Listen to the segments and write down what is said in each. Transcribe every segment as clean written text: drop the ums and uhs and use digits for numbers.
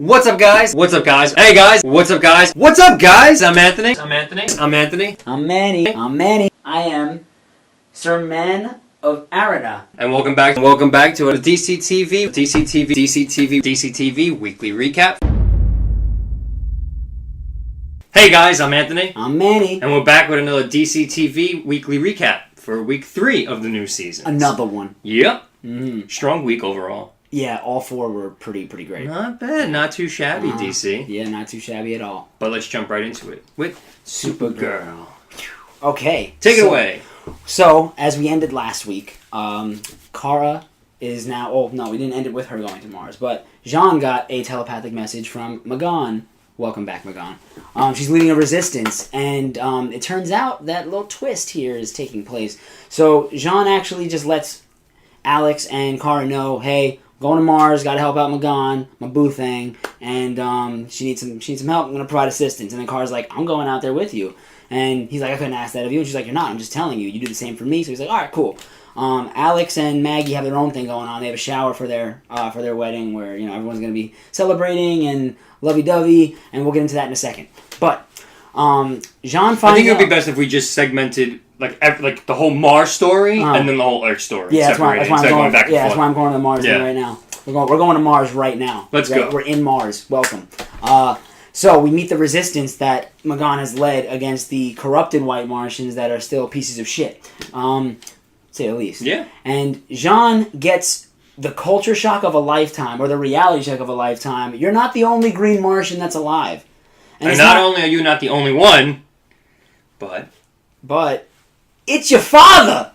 What's up, guys? What's up, guys? Hey, guys! What's up, guys? What's up, guys? I'm Anthony. I'm Manny. I am Sir Man of Arena. And welcome back to a DCTV weekly recap. Hey, guys! I'm Anthony. I'm Manny. And we're back with another DCTV weekly recap for week 3 of the new season. Another one. Yep. Mm-hmm. Strong week overall. Yeah, all 4 were pretty great. Not bad. Not too shabby, DC. Yeah, not too shabby at all. But let's jump right into it with Supergirl. Okay. Take it away. So, as we ended last week, Kara is now... Oh, no, we didn't end it with her going to Mars. But Jean got a telepathic message from Magan. Welcome back, Magan. She's leading a resistance. And it turns out that little twist here is taking place. So, Jean actually just lets Alex and Kara know, hey... Going to Mars, got to help out Magan, my boo thing, and she needs some help. I'm going to provide assistance. And then Kara's like, I'm going out there with you. And he's like, I couldn't ask that of you. And she's like, you're not. I'm just telling you. You do the same for me. So he's like, all right, cool. Alex and Maggie have their own thing going on. They have a shower for their wedding where everyone's going to be celebrating and lovey-dovey, and we'll get into that in a second. But Jean finds I think it would be best if we just segmented like the whole Mars story and then the whole Earth story. Yeah, that's why I'm going back and forth. That's why I'm going to the Mars thing right now. We're going to Mars right now. Let's go. We're in Mars. Welcome. So we meet the resistance that Magan has led against the corrupted white Martians that are still pieces of shit, to say the least. Yeah. And Jean gets the culture shock of a lifetime, or the reality check of a lifetime. You're not the only green Martian that's alive. And not only are you not the only one, but it's your father!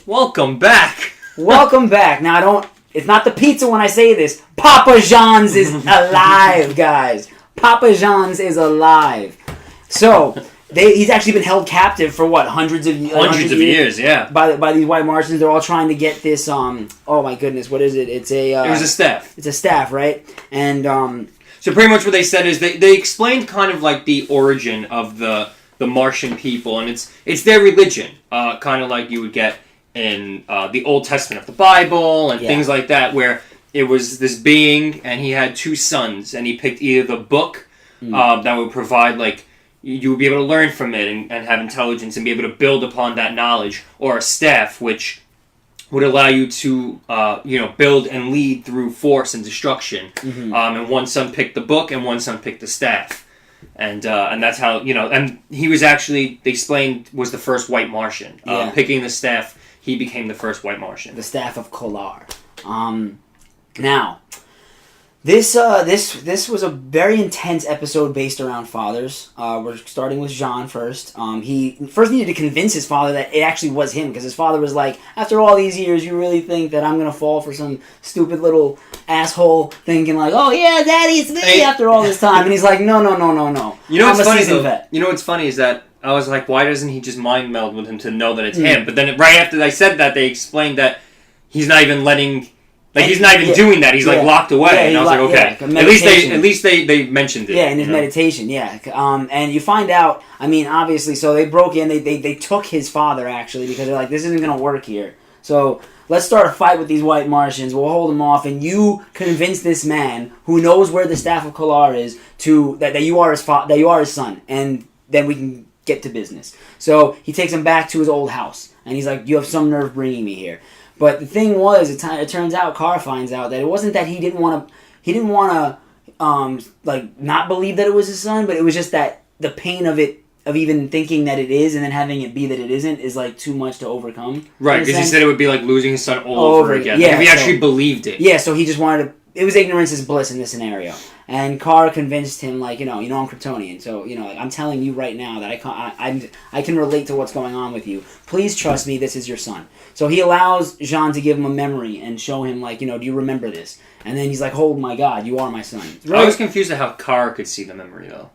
Welcome back! Welcome back. Now, it's not the pizza when I say this. Papa John's is alive, guys. Papa John's is alive. So, he's actually been held captive for what? Hundreds of years, yeah. By these white Martians. They're all trying to get this, oh my goodness, what is it? It was a staff. It's a staff, right? And, so pretty much what they said is they explained kind of like the origin of the Martian people, and it's their religion, kind of like you would get in the Old Testament of the Bible and things like that, where it was this being and he had 2 sons, and he picked either the book that would provide you would be able to learn from it and have intelligence and be able to build upon that knowledge, or a staff which would allow you to build and lead through force and destruction. Mm-hmm. And one son picked the book and one son picked the staff. And that's how, and he was actually, they explained, was the first white Martian. Picking the staff, he became the first white Martian. The staff of Kolar. Now, this was a very intense episode based around fathers. We're starting with Jean first. He first needed to convince his father that it actually was him, because his father was like, after all these years, you really think that I'm going to fall for some stupid little asshole thinking like, oh yeah, daddy, it's me after all this time. And he's like, no. What's funny though? You know what's funny is that I was like, why doesn't he just mind meld with him to know that it's him? But then right after I said that, they explained that he's not even letting... he's not even doing that. He's locked away. Yeah, and I was like, okay. At least they mentioned it. Yeah, in his meditation, and you find out, obviously, so they broke in, they took his father, actually, because they're like, this isn't going to work here. So, let's start a fight with these white Martians, we'll hold them off, and you convince this man, who knows where the Staff of Kolar is, that you are his son, and then we can get to business. So, he takes him back to his old house, and he's like, you have some nerve bringing me here. But the thing was, it turns out, Kara finds out that it wasn't that he didn't want to, not believe that it was his son, but it was just that the pain of even thinking that it is and then having it be that it isn't is too much to overcome. Right, because he said it would be like losing his son all over again. Yeah, if he actually believed it. Yeah, so he just wanted to. It was ignorance is bliss in this scenario. And Kara convinced him, I'm Kryptonian, so, I'm telling you right now that I can relate to what's going on with you. Please trust me, this is your son. So he allows Jean to give him a memory and show him, do you remember this? And then he's like, oh my god, you are my son. I was confused at how Kara could see the memory, though.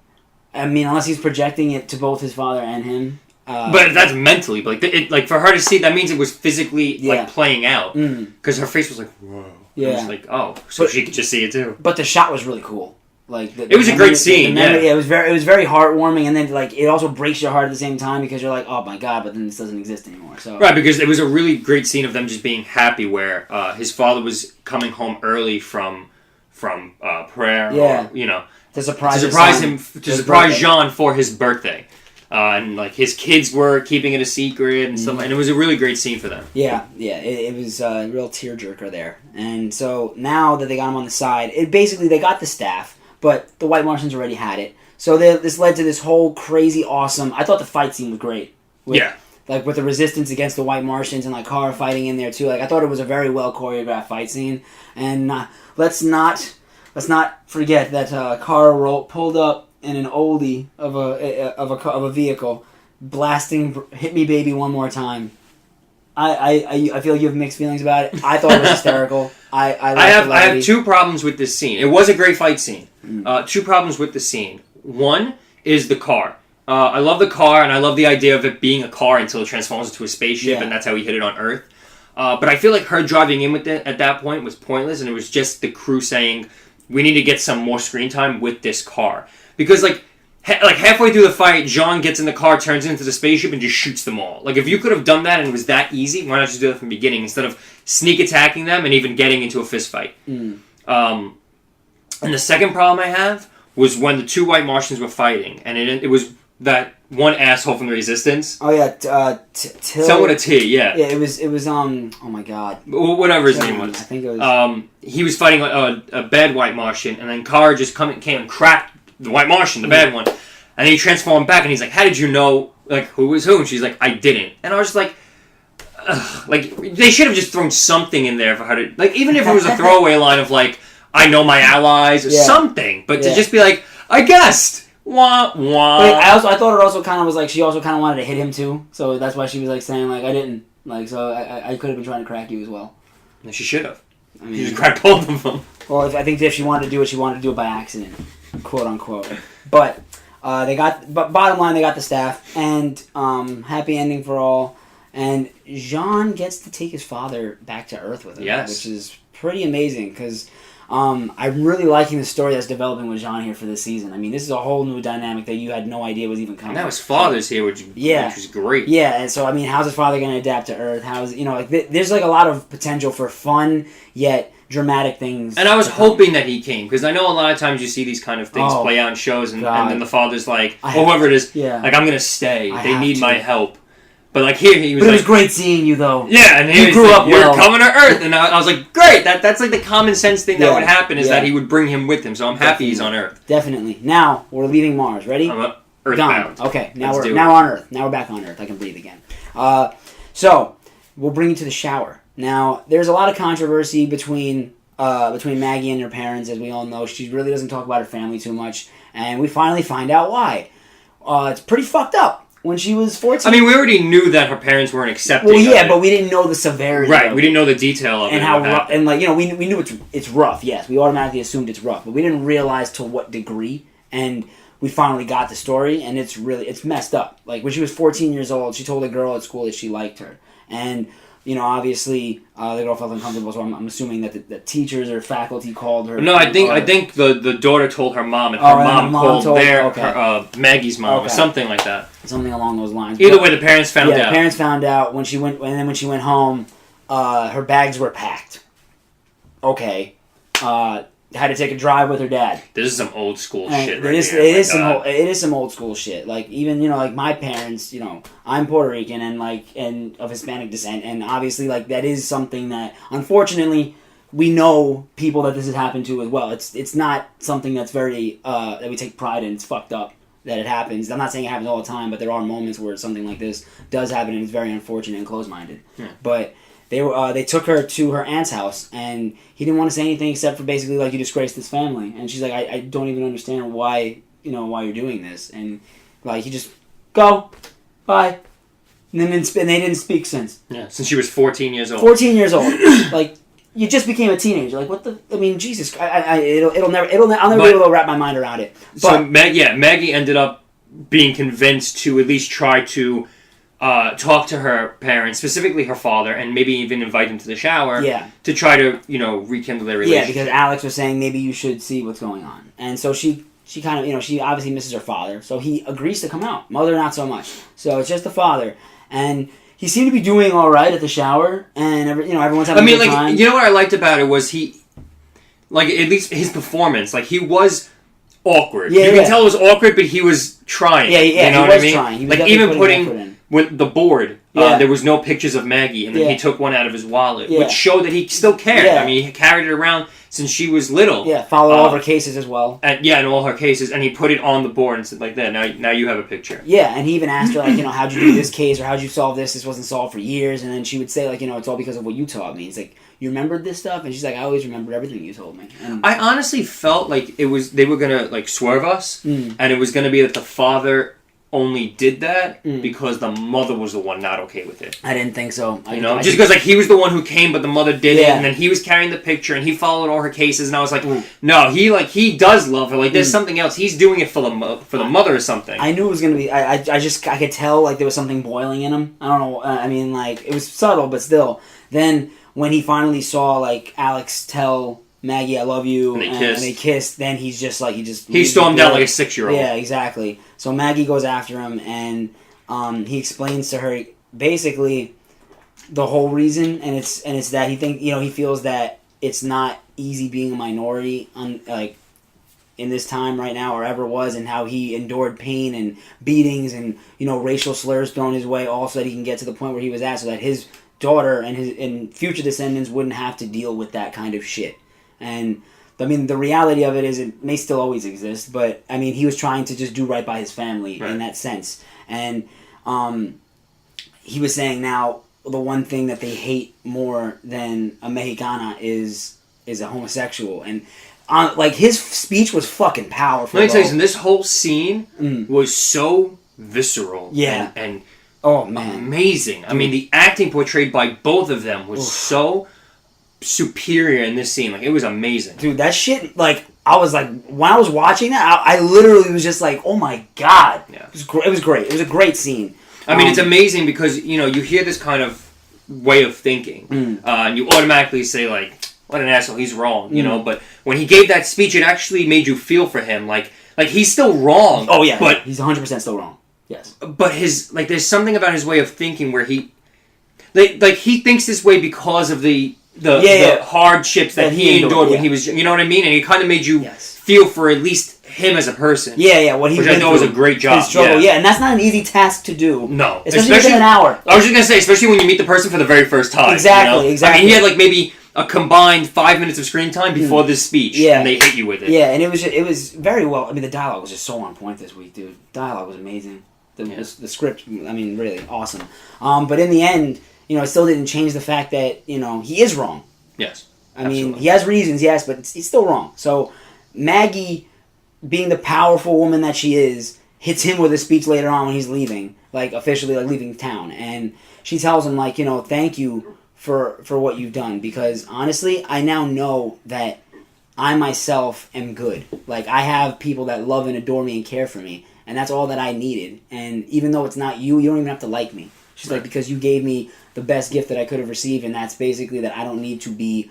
Unless he's projecting it to both his father and him. But that's mentally. But for her to see, that means it was physically, playing out. Because her face was like, whoa. Yeah. It was so she could just see it too. But the shot was really cool. It was a great scene. It was very heartwarming, and then it also breaks your heart at the same time because you're like, oh my god, but then this doesn't exist anymore. So right, because it was a really great scene of them just being happy, where his father was coming home early from from prayer. Yeah. Or, to surprise Jean for his birthday. And like his kids were keeping it a secret and stuff, and it was a really great scene for them. Yeah, it was a real tearjerker there. And so now that they got him on the side, they got the staff, but the White Martians already had it. So this led to this whole crazy, awesome. I thought the fight scene was great. Like with the resistance against the White Martians and like Kara fighting in there too. Like I thought it was a very well choreographed fight scene. And let's not forget that Kara pulled up in an oldie of a vehicle, blasting "Hit Me Baby One More Time." I feel like you have mixed feelings about it. I thought it was hysterical. I have two problems with this scene. It was a great fight scene. Two problems with the scene. One is the car. I love the car, and I love the idea of it being a car until it transforms into a spaceship, and that's how we hit it on Earth. But I feel like her driving in with it at that point was pointless, and it was just the crew saying, we need to get some more screen time with this car. Because, like halfway through the fight, Jean gets in the car, turns into the spaceship, and just shoots them all. Like, if you could have done that and it was that easy, why not just do it from the beginning instead of sneak attacking them and even getting into a fist fight? And the second problem I have was when the two White Martians were fighting, and it was that one asshole from the Resistance. Oh yeah, Till. Someone with a T, yeah. Yeah, it was oh my god. Whatever his name was. I think it was. He was fighting a bad White Martian, and then Kara just came and cracked the White Martian, the bad one, and he transformed back, and he's like, "How did you know? Like, who was who?" And she's like, "I didn't." And I was just like, ugh. Like they should have just thrown something in there for her to, like, even if it was a throwaway line of like, "I know my allies" or something, but to just be like, "I guessed." Wah wah. Wait, I thought it also kind of was like she also kind of wanted to hit him too, so that's why she was like saying like I didn't like so I could have been trying to crack you as well. And she should have. I mean, she just cracked both of them. Well, I think if she wanted to do it, she wanted to do it by accident, quote unquote. But bottom line, they got the staff, and happy ending for all. And Jean gets to take his father back to Earth with him, which is pretty amazing because. I'm really liking the story that's developing with Jean here for this season. I mean, this is a whole new dynamic that you had no idea was even coming. And now his father's here, which was great. Yeah, and so, I mean, how's his father going to adapt to Earth? There's like a lot of potential for fun, yet dramatic things. And I was hoping that he came, because I know a lot of times you see these kind of things play out in shows, and then the father's like, or whoever it is, like, I'm going to stay. They need my help. But like here, he was. But it was great seeing you, though. Yeah, and he grew up. You're coming to Earth, and I was like, great. That's like the common sense thing that would happen is that he would bring him with him. So I'm happy he's on Earth. Definitely. Now we're leaving Mars. Ready? I'm Earthbound. Okay. Now we're on Earth. Now we're back on Earth. I can breathe again. So we'll bring you to the shower. Now there's a lot of controversy between Maggie and her parents, as we all know. She really doesn't talk about her family too much, and we finally find out why. It's pretty fucked up. When she was 14. I mean, we already knew that her parents weren't accepting. Well, yeah, but we didn't know the severity. Right, we didn't know the detail of it. And how rough, and like we knew it's rough. Yes, we automatically assumed it's rough, but we didn't realize to what degree. And we finally got the story, and it's messed up. Like when she was 14 years old, she told a girl at school that she liked her, and obviously the girl felt uncomfortable. So I'm assuming that the teachers or faculty called her. No, I think the daughter told her mom, and her mom called Maggie's mom, or something like that. Something along those lines. Either way, the parents found out. Yeah, the parents found out when she went, and then when she went home, her bags were packed. Okay, had to take a drive with her dad. This is some old school shit. It is some old school shit. Like even like my parents, I'm Puerto Rican and of Hispanic descent, and obviously like that is something that unfortunately we know people that this has happened to as well. It's not something that's very that we take pride in. It's fucked up that it happens. I'm not saying it happens all the time, but there are moments where something like this does happen, and it's very unfortunate and closed-minded. Yeah. But they took her to her aunt's house, and he didn't want to say anything except for basically like, you disgraced this family. And she's like, I don't even understand why you're doing this. And like he just go, bye, and then they didn't speak since. Yeah, since she was 14 years old. 14 years old, like. You just became a teenager. Like, what the... I mean, Jesus. I'll never be able to wrap my mind around it. But, so, Maggie ended up being convinced to at least try to talk to her parents, specifically her father, and maybe even invite him to the shower to try to, rekindle their relationship. Yeah, because Alex was saying maybe you should see what's going on. And so she kind of, she obviously misses her father. So he agrees to come out. Mother, not so much. So it's just the father. And... he seemed to be doing all right at the shower, and everyone's having a good time. You know what I liked about it was like at least his performance, like he was awkward. Yeah, you can tell it was awkward, but he was trying. Yeah, you know he what was I mean? trying. He was Like even putting putting with the board, there was no pictures of Maggie, and then he took one out of his wallet, which showed that he still cared. Yeah. I mean, he carried it around since she was little. Yeah, followed all of her cases as well. In all her cases, and he put it on the board and said like that. Now you have a picture. Yeah, and he even asked her like, how'd you do this case, or how'd you solve this? This wasn't solved for years, and then she would say like, it's all because of what you taught me. It's like, you remembered this stuff, and she's like, I always remembered everything you told me. And I honestly felt like they were gonna like swerve us, and it was gonna be that the father only did that because the mother was the one not okay with it. I didn't think so. Just because like he was the one who came, but the mother didn't, and then he was carrying the picture, and he followed all her cases, and I was like, no, he does love her. Like there's something else. He's doing it for the mother or something. I knew it was gonna be. I could tell like there was something boiling in him. I don't know. I mean, like it was subtle, but still. Then when he finally saw like Alex tell Maggie, I love you, and they kissed. Then he's just like he stormed out like a 6-year-old. Yeah, exactly. So Maggie goes after him, and he explains to her basically the whole reason, and it's that he feels that it's not easy being a minority like in this time right now or ever was, and how he endured pain and beatings and racial slurs thrown his way, all so that he can get to the point where he was at, so that his daughter and future descendants wouldn't have to deal with that kind of shit. And I mean, the reality of it is it may still always exist, but I mean, he was trying to just do right by his family in that sense. And he was saying now the one thing that they hate more than a Mexicana is a homosexual. And like his speech was fucking powerful. Let me tell you something. This whole scene was so visceral. Yeah. And oh man, amazing. Dude. I mean, the acting portrayed by both of them was so superior in this scene. Like it was amazing, dude. That shit, like I was like, when I was watching that, I literally was just like, oh my god. Yeah, it was great. It was a great scene. I mean, it's amazing because you hear this kind of way of thinking, and you automatically say like, what an asshole, he's wrong, But when he gave that speech, it actually made you feel for him. Like he's still wrong. Oh yeah, but he's 100% still wrong. Yes, but there's something about his way of thinking where he thinks this way because of the hardships that he endured when he was, you know what I mean? And it kind of made you feel for at least him as a person. Yeah, what he which I thought was a great job. His struggle, and that's not an easy task to do. No, especially within an hour. I was just gonna say, especially when you meet the person for the very first time. Exactly. I mean, he had like maybe a combined 5 minutes of screen time before this speech, and they hit you with it. Yeah, and it was very well. I mean, the dialogue was just so on point this week, dude. Dialogue was amazing. The script, I mean, really awesome. But in the end, it still didn't change the fact that, he is wrong. Yes. I mean, he has reasons, yes, but he's still wrong. So, Maggie, being the powerful woman that she is, hits him with a speech later on when he's leaving, like, officially, like, leaving town. And she tells him, like, thank you for what you've done. Because, honestly, I now know that I myself am good. Like, I have people that love and adore me and care for me. And that's all that I needed. And even though it's not you, you don't even have to like me. She's like, because you gave me the best gift that I could have received, and that's basically that I don't need to be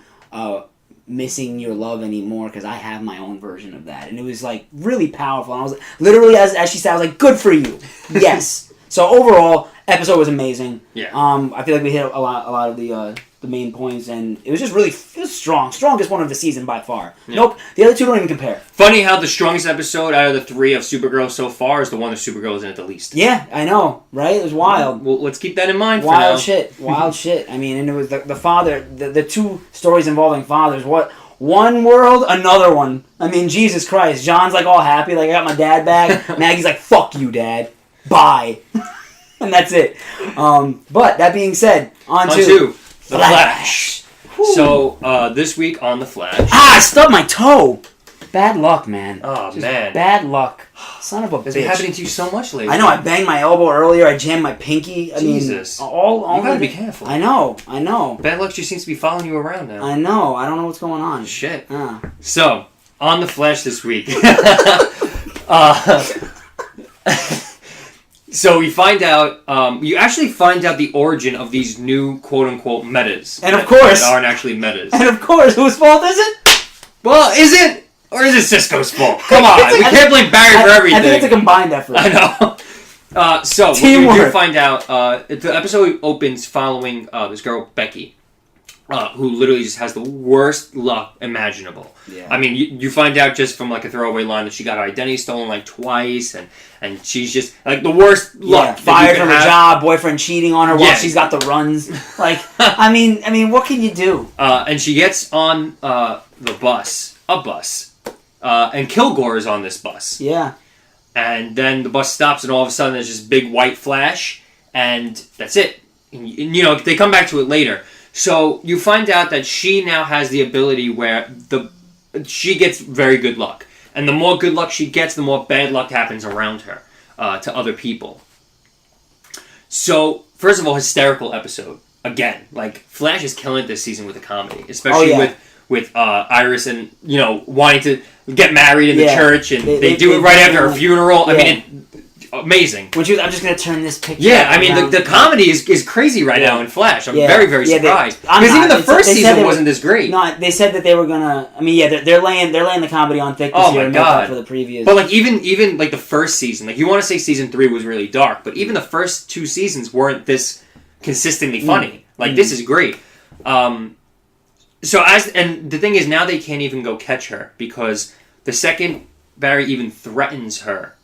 missing your love anymore because I have my own version of that. And it was like really powerful. And I was literally, as she said, I was like, good for you. Yes. So overall, episode was amazing. Yeah. I feel like we hit a lot of the main points, and it was just really strong. Strongest one of the season by far. Yeah. Nope, the other two don't even compare. Funny how the strongest episode out of the 3 of Supergirl so far is the one that Supergirl is in it the least. Yeah, I know, right? It was wild. Well, let's keep that in mind wild for now. Shit. Wild shit. I mean, and it was the father, the 2 stories involving fathers. What? One world, another one. I mean, Jesus Christ. John's like all happy, like I got my dad back. Maggie's like, fuck you, Dad. Bye. And that's it. But that being said, on to The Flash. So, this week on The Flash... I stubbed my toe! Bad luck, man. Oh, just man. Bad luck. Son of a bitch. It's been happening to you so much lately. I know, I banged my elbow earlier, I jammed my pinky. Jesus. I mean, all you gotta be careful. I know. Bad luck just seems to be following you around now. I know, I don't know what's going on. Shit. So, on The Flash this week... So we find out, you actually find out the origin of these new quote-unquote metas. And of course... That aren't actually metas. And of course, whose fault is it? Well, is it? Or is it Cisco's fault? Come on, we can't blame Barry for everything. I think it's a combined effort. I know. So, Teamwork. we do find out, the episode opens following this girl, Becky. who literally just has the worst luck imaginable. Yeah. I mean, you find out just from like a throwaway line that she got her identity stolen like twice, and she's just like the worst luck. Fired from her job, boyfriend cheating on her while she's got the runs. Like, I mean, what can you do? And she gets on the bus, and Kilgore is on this bus. Yeah. And then the bus stops, and all of a sudden there's this big white flash, and that's it. And, they come back to it later. So you find out that she now has the ability where she gets very good luck. And the more good luck she gets, the more bad luck happens around her to other people. So, first of all, hysterical episode. Again, like, Flash is killing it this season with the comedy. Especially with Iris and, wanting to get married in the church. And they do it right after her funeral. I mean, amazing. I'm just going to turn this picture. Yeah, I mean, the comedy is crazy right now in Flash. I'm very, very surprised. Because even the first season wasn't this great. No, they said that they were going to... I mean, they're laying the comedy on thick this year. Oh, my God. For the previous. But, like, even like, the first season, like, you want to say season 3 was really dark, but even the first 2 seasons weren't this consistently funny. Like, this is great. And the thing is, now they can't even go catch her, because the second Barry even threatens her,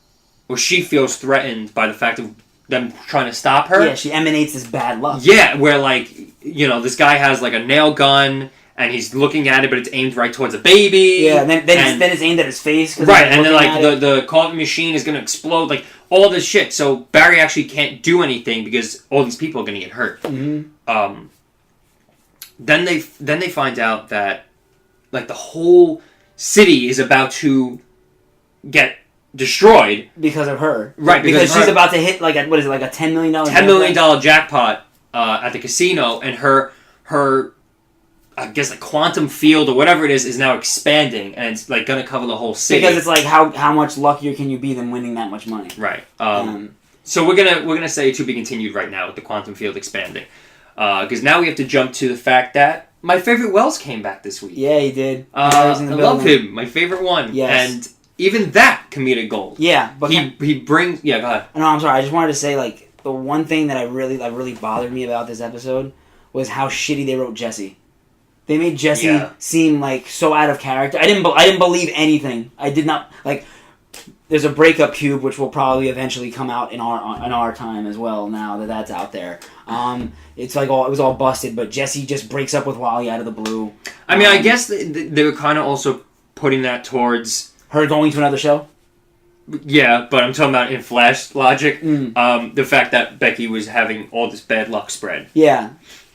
or she feels threatened by the fact of them trying to stop her. Yeah, she emanates this bad luck. Yeah, where, like, this guy has, like, a nail gun, and he's looking at it, but it's aimed right towards a baby. Yeah, and then it's aimed at his face. Right, and then, like, the coffee machine is going to explode, like, all this shit. So Barry actually can't do anything because all these people are going to get hurt. Mm-hmm. Then they find out that, like, the whole city is about to get destroyed because of her. Right, because she's about to hit like a $10 million $10 million jackpot at the casino, and her I guess like quantum field or whatever it is now expanding, and it's like gonna cover the whole city. Because it's like how much luckier can you be than winning that much money? Right. So we're gonna say to be continued right now with the quantum field expanding, because now we have to jump to the fact that my favorite Wells came back this week. Yeah, he did. I love him. My favorite one. Yes. And even that comedic gold. Yeah, but he brings. Yeah, go ahead. No, I'm sorry. I just wanted to say, like, the one thing that really bothered me about this episode was how shitty they wrote Jesse. They made Jesse seem like so out of character. I didn't believe anything. I did not like. There's a breakup cube which will probably eventually come out in our time as well. Now that that's out there, it's like it was all busted. But Jesse just breaks up with Wally out of the blue. I mean, I guess they were kind of also putting that towards her going to another show. Yeah, but I'm talking about in Flash logic. The fact that Becky was having all this bad luck spread. Yeah,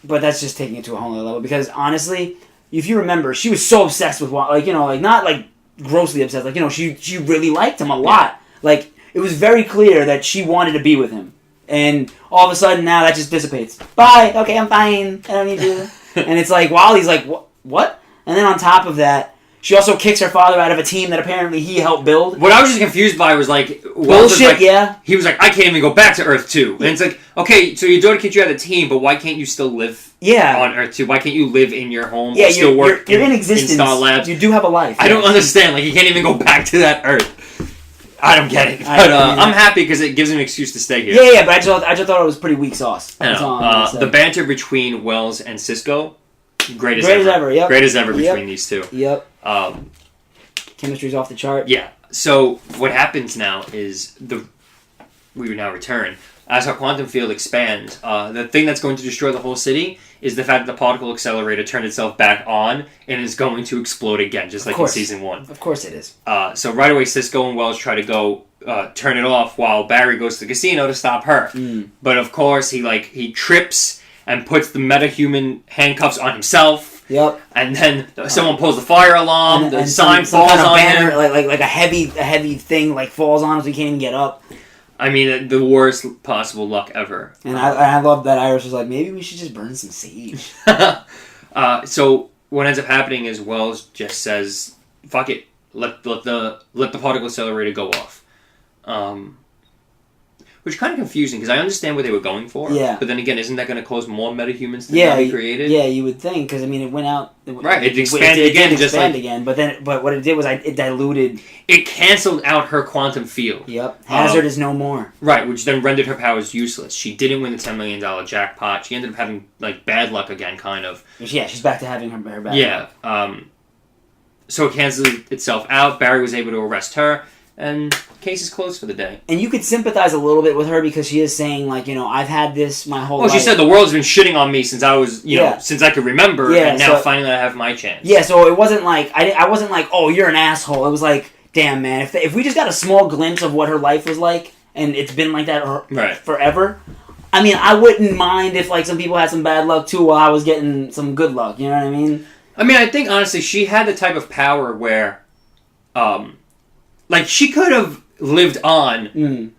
but that's just taking it to a whole other level. Because honestly, if you remember, she was so obsessed with Wally. Like, not like grossly obsessed. Like, she really liked him a lot. Like, it was very clear that she wanted to be with him. And all of a sudden now that just dissipates. Bye. Okay, I'm fine. I don't need you. And it's like Wally's like, what? And then on top of that, she also kicks her father out of a team that apparently he helped build. What I was just confused by was like... bullshit, yeah. He was like, I can't even go back to Earth 2. And it's like, okay, so your daughter kicked you out of the team, but why can't you still live on Earth 2? Why can't you live in your home or still work you're in existence. In Star Labs? You do have a life. I don't understand. Like, you can't even go back to that Earth. I don't get it. But I'm happy because it gives him an excuse to stay here. Yeah, but I just thought it was pretty weak sauce. I know. The banter between Wells and Cisco, great as ever. Yep. Great as ever between these two. Yep. Chemistry's off the chart. Yeah. So what happens now is we now return. As our quantum field expands, the thing that's going to destroy the whole city is the fact that the particle accelerator turned itself back on and is going to explode again, just like in season 1. Of course it is. So right away, Cisco and Wells try to go turn it off while Barry goes to the casino to stop her. But of course, he trips and puts the metahuman handcuffs on himself. Yep. And then someone pulls the fire alarm. The sign falls kind of on banner, him. Like a heavy thing falls on him so he can't even get up. I mean, the worst possible luck ever. And I love that Iris was like, maybe we should just burn some sage. So what ends up happening is Wells just says, "Fuck it, let the particle accelerator go off." which is kind of confusing because I understand what they were going for. Yeah. But then again, isn't that going to cause more metahumans to now be created? Yeah, you would think because I mean it went out. It expanded again, again. But what it did was it diluted. It canceled out her quantum field. Yep. Hazard is no more. Right, which then rendered her powers useless. She didn't win the $10 million jackpot. She ended up having like bad luck again, kind of. Yeah, she's back to having her bad luck. Yeah. So it canceled itself out. Barry was able to arrest her. And case is closed for the day. And you could sympathize a little bit with her because she is saying, like, I've had this my whole life. Well, she said the world's been shitting on me since I was, since I could remember, and now finally I have my chance. Yeah, so it wasn't like, I wasn't like, oh, you're an asshole. It was like, damn, man, if we just got a small glimpse of what her life was like, and it's been like that forever, I mean, I wouldn't mind if, like, some people had some bad luck, too, while I was getting some good luck, you know what I mean? I mean, I think, honestly, she had the type of power where, like, she could have lived on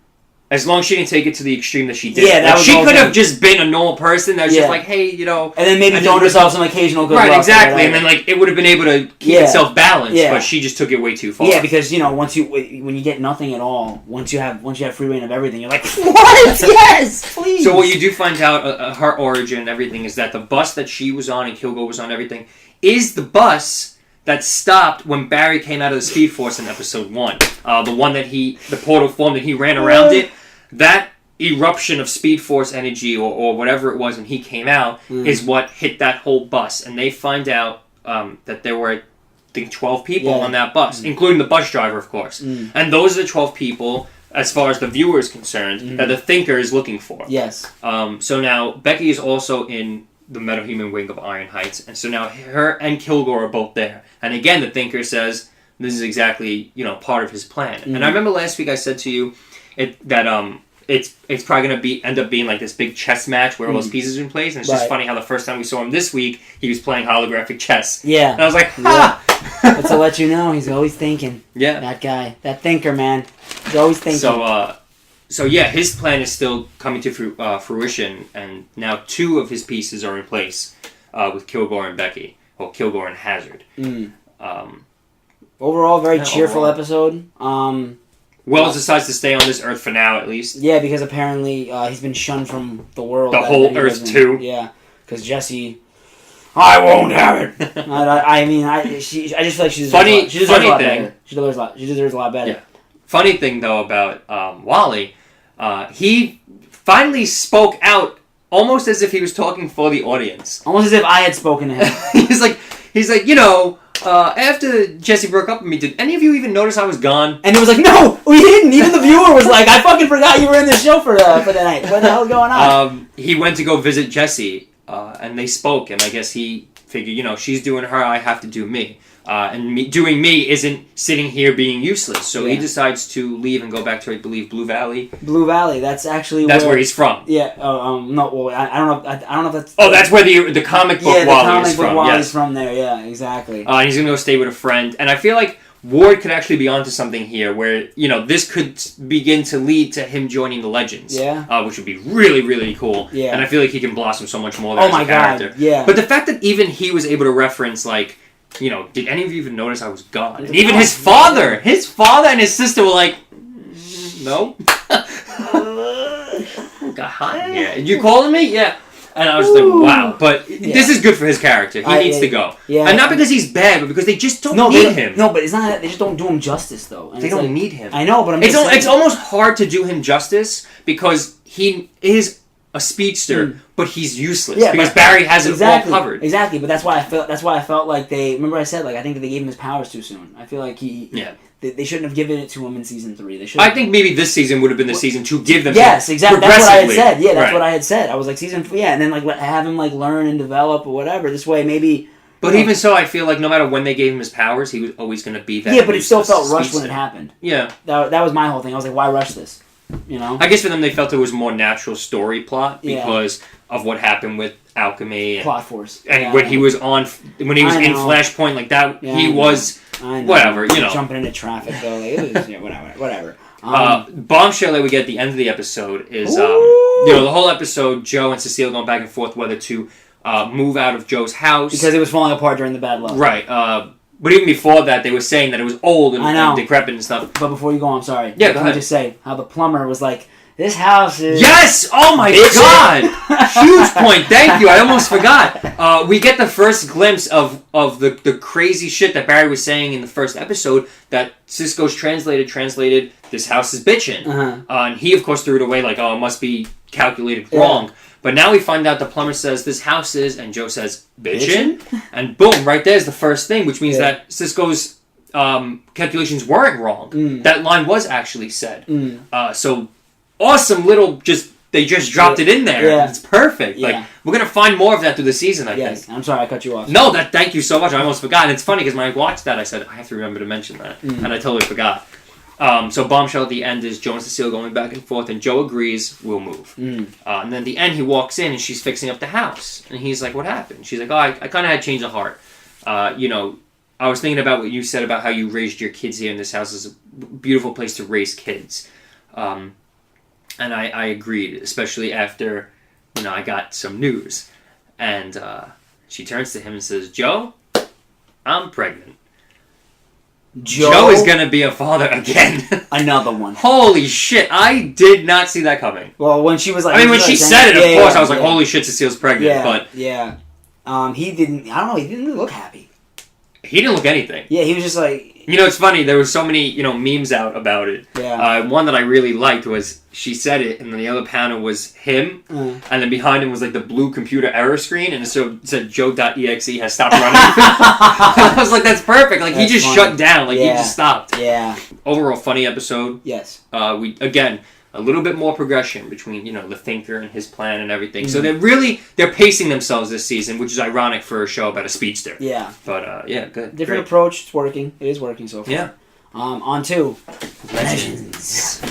as long as she didn't take it to the extreme that she did. Yeah, she could have just been a normal person that was just like, hey, And then maybe throwing herself some occasional good luck. Right, exactly. And then, like, it would have been able to keep itself balanced, but she just took it way too far. Yeah, because, when you get nothing at all, once you have free reign of everything, you're like, what? Yes, please! So what you do find out, her origin and everything, is that the bus that she was on and Kilgore was on, everything, is the bus that stopped when Barry came out of the Speed Force in episode 1. The one that the portal formed and he ran around it. That eruption of Speed Force energy or whatever it was when he came out is what hit that whole bus. And they find out that there were, I think, 12 people on that bus, including the bus driver, of course. And those are the 12 people, as far as the viewer is concerned, that the Thinker is looking for. Yes. So now, Becky is also in the metahuman wing of Iron Heights, and so now her and Kilgore are both there. And again, the Thinker says this is exactly part of his plan. And I remember last week I said to you that it's probably going to end up being like this big chess match where all those pieces are in place. And it's just funny how the first time we saw him this week, he was playing holographic chess. Yeah, and I was like, ha! But to let you know, he's always thinking. Yeah, that guy, that Thinker, man, he's always thinking. So yeah, his plan is still coming to fruition, and now 2 of his pieces are in place with Kilgore and Becky, or Kilgore and Hazard. Overall, very cheerful episode. Wells decides to stay on this Earth for now, at least. Yeah, because apparently he's been shunned from the world. The whole Earth too. Yeah, because Jesse, I won't have it. I just feel like she deserves a lot better. She deserves a lot better. Yeah. Funny thing though about Wally. He finally spoke out almost as if he was talking for the audience. Almost as if I had spoken to him. he's like, after Jesse broke up with me, did any of you even notice I was gone? And it was like, no, we didn't. Even the viewer was like, I fucking forgot you were in the show for the night. What the hell's going on? He went to go visit Jesse, and they spoke, and I guess he figured, she's doing her, I have to do me. And doing me isn't sitting here being useless. So he decides to leave and go back to, I believe, Blue Valley. Blue Valley. That's actually where he's from. Yeah. No. Well, I don't know. I don't know if that's. Oh, that's where the comic book Wally is from. Wally's from there. Yeah. Exactly. He's gonna go stay with a friend, and I feel like Ward could actually be onto something here, where this could begin to lead to him joining the Legends. Yeah. Which would be really, really cool. Yeah. And I feel like he can blossom so much more there as a character. God. Yeah. But the fact that even he was able to reference like. Did any of you even notice I was gone? And even his father and his sister were like, no. Got hot. Yeah. You calling me? Yeah. And I was like, wow. But this is good for his character. He needs to go. Yeah. And not because he's bad, but because they just don't need him. No, but it's not that. They just don't do him justice, though. And they don't need him. I know, but it's almost hard to do him justice because he is a speedster, but he's useless because Barry has it all covered. Exactly, but that's why I felt like they. Remember, I said I think that they gave him his powers too soon. I feel like they shouldn't have given it to him in season 3. They should. I think maybe this season would have been the season to give them. Yes, exactly. That's what I had said. Yeah, that's what I had said. I was like season 3, and then have him learn and develop or whatever. This way, maybe. But even so, I feel like no matter when they gave him his powers, he was always going to be that. Yeah, but it still felt rushed when it happened. Yeah, that was my whole thing. I was like, why rush this? I guess for them they felt it was more natural story plot because of what happened with Alchemy and Plot Force. And when he was in Flashpoint like that, he was whatever, jumping into traffic though, it was whatever. Bombshell that we get at the end of the episode is the whole episode Joe and Cecile going back and forth whether to move out of Joe's house because it was falling apart during the bad luck. Right. But even before that, they were saying that it was old and decrepit and stuff. But before you go, I'm sorry. Yeah, let me just say how the plumber was like, This house is... Yes! Oh my god! Huge point. Thank you. I almost forgot. We get the first glimpse of the crazy shit that Barry was saying in the first episode that Cisco's translated, this house is bitchin'. And he, of course, threw it away like, oh, it must be calculated wrong. But now we find out the plumber says this house is, and Joe says, bitchin'? And boom, right there's the first thing, which means that Cisco's calculations weren't wrong. That line was actually said. So... awesome little they just dropped it in there. Yeah. It's perfect. Like we're gonna find more of that through the season, I think. I'm sorry I cut you off. No, thank you so much. I almost forgot. And it's funny because when I watched that I said I have to remember to mention that. And I totally forgot. So bombshell at the end is Joe and Cecile going back and forth and Joe agrees we'll move. And then at the end he walks in and she's fixing up the house. And he's like, what happened? She's like, oh, I kinda had change of heart. You know, I was thinking about what you said about how you raised your kids here, and this house is a beautiful place to raise kids. And I agreed, especially after, I got some news. And she turns to him and says, Joe, I'm pregnant. Joe is going to be a father again. Another one. Holy shit, I did not see that coming. Well, when she was like... I mean, when she said it, of course, I was like, holy shit, Cecile's pregnant. But he didn't... I don't know, he didn't look happy. He didn't look anything. Yeah, he was just like... It's funny. There were so many, memes out about it. Yeah. One that I really liked was she said it, and then the other panel was him, and then behind him was like the blue computer error screen, and it said Joe.exe has stopped running. I was like, that's perfect. Like, he just shut down. Like, he just stopped. Yeah. Overall, funny episode. Yes. Again, a little bit more progression between, the thinker and his plan and everything. So they're pacing themselves this season, which is ironic for a show about a speedster. Yeah. But, good. Different approach. It's working. It is working so far. Yeah. On to Legends.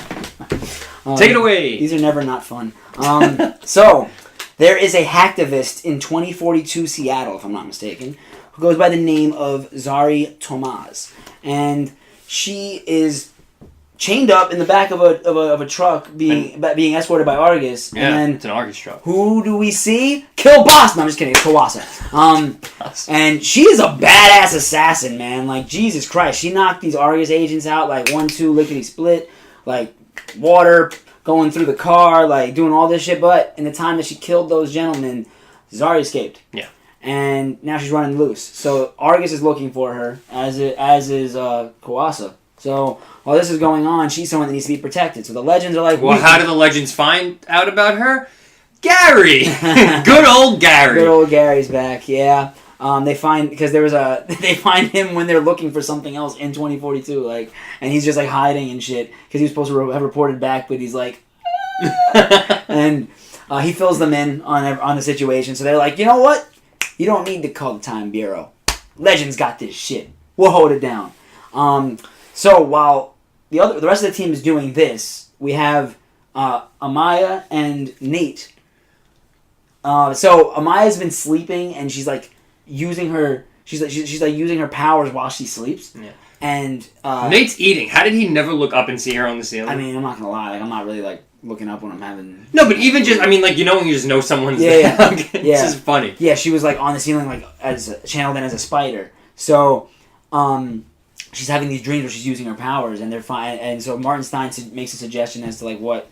Take it away. These are never not fun. So, there is a hacktivist in 2042 Seattle, if I'm not mistaken, who goes by the name of Zari Tomaz. And she is... chained up in the back of a truck, being escorted by Argus. Yeah, and then it's an Argus truck. Who do we see? Kill Boss! No, I'm just kidding. It's Kawasa. And she is a badass assassin, man. Like, Jesus Christ. She knocked these Argus agents out, like, 1-2, lickety-split. Like, water going through the car, like, doing all this shit. But in the time that she killed those gentlemen, Zari escaped. Yeah. And now she's running loose. So Argus is looking for her, as is Kawasa. So while this is going on, she's someone that needs to be protected. So the Legends are like... Well, how do the Legends find out about her? Gary! Good old Gary! Good old Gary's back, yeah. They find... Because there was they find him when they're looking for something else in 2042, like... And he's just, like, hiding and shit. Because he was supposed to have reported back, but he's like... And he fills them in on the situation. So they're like, you know what? You don't need to call the Time Bureau. Legends got this shit. We'll hold it down. So while the rest of the team is doing this, we have Amaya and Nate. So Amaya's been sleeping, and she's like using her using her powers while she sleeps. Yeah. And Nate's eating. How did he never look up and see her on the ceiling? I mean, I'm not gonna lie. Like, I'm not really like looking up when I'm having. No, but even just when you just know someone's there. It's just funny. Yeah, she was like on the ceiling, like channeled in as a spider. So, she's having these dreams where she's using her powers, and they're fine. And so Martin Stein makes a suggestion as to like what